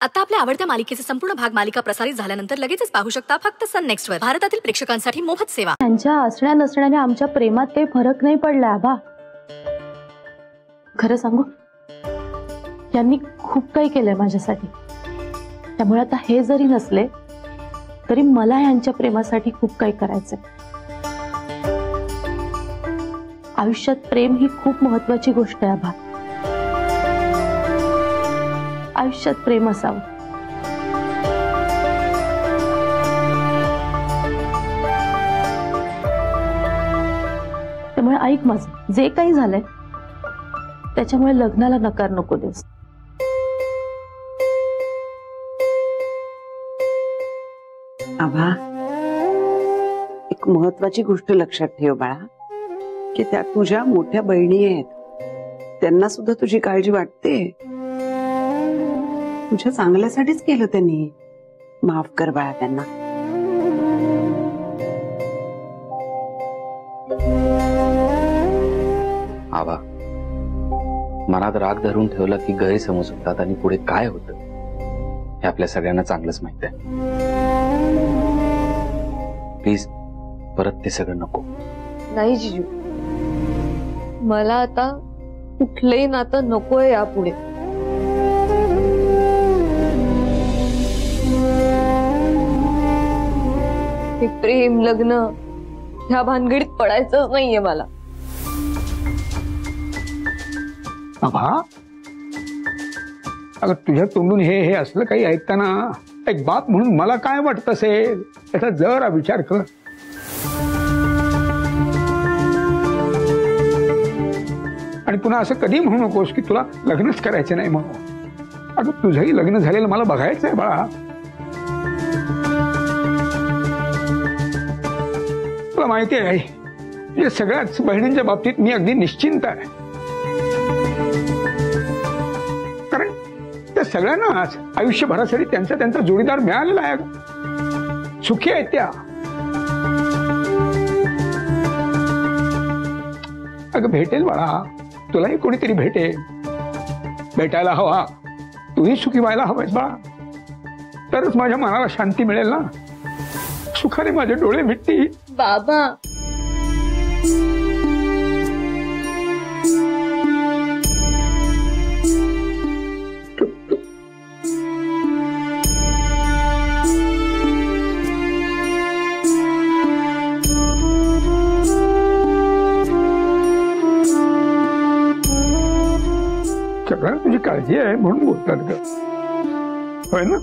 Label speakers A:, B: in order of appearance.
A: आता आपल्या आवडत्या मालिकेचे संपूर्ण भाग मालिका प्रसारित झाल्यानंतर लगेचच पाहू शकता फक्त सन नेक्स्ट वर। भारतातील प्रेक्षकांसाठी मोफत सेवा।
B: त्यांच्या असण्या नसण्याने आमच्या प्रेमात काही फरक नाही पडला आबा। खरं सांगू, यांनी खूप काही केलंय माझ्यासाठी। त्यामुळे आता हे जरी नसले तरी मला यांच्या प्रेमासाठी खूप काही करायचंय। आयुष्यात प्रेम ही खूप महत्त्वाची गोष्ट आहे आबा। आयुष्यात प्रेम असावं। त्यामुळे ऐक, माझं जे काही झालंय त्याच्यामुळे लग्नाला नकार नको देस।
C: आभा, एक महत्वाची गोष्ट लक्षात ठेव बाळा, की त्या तुझ्या मोठ्या बहिणी आहेत, त्यांना सुद्धा तुझी काळजी वाटते। तुझ्या चांगल्यासाठीच केलं त्यांनी। माफ कर बाळा त्यांना।
D: आबा, मनात राग धरून ठेवला की गैरसमज होतात आणि पुढे काय होतं हे आपल्या सगळ्यांना चांगलंच माहित आहे। प्लीज परत ते सगळं नको।
E: नाही जिजू, मला आता कुठलंही नातं नकोय यापुढे। हे प्रेम लग्न ह्या भानगडीत पडायचंच नाहीये मला।
F: आभा, अगं तुझ्या तोंडून हे हे असलं काही ऐकताना एक बाप म्हणून मला काय वाटत असेल याचा जरा विचार कर। आणि पुन्हा असं कधी म्हणू नकोस की तुला लग्नच करायचं नाही म्हणून। अगं तुझंही लग्न झालेलं मला बघायचं आहे बाळा। तुला माहिती आहे आई, म्हणजे सगळ्याच बहिणींच्या बाबतीत मी अगदी निश्चिंत आहे। कारण त्या सगळ्यांनाच आयुष्यभरासाठी त्यांचा त्यांचा जोडीदार मिळालेला आहे। सुखी आहेत त्या। अगं भेटेल बाळा, तुलाही कोणीतरी भेटेल। भेटायला हवा, तूही सुखी व्हायला हवंयस बाळा, तरच माझ्या मनाला शांती मिळेल ना। सुखाने माझे डोळे मिटतील।
E: बाबा,
F: सगळ्यांना तुझी काळजी आहे म्हणून बोलतात ग, होय ना?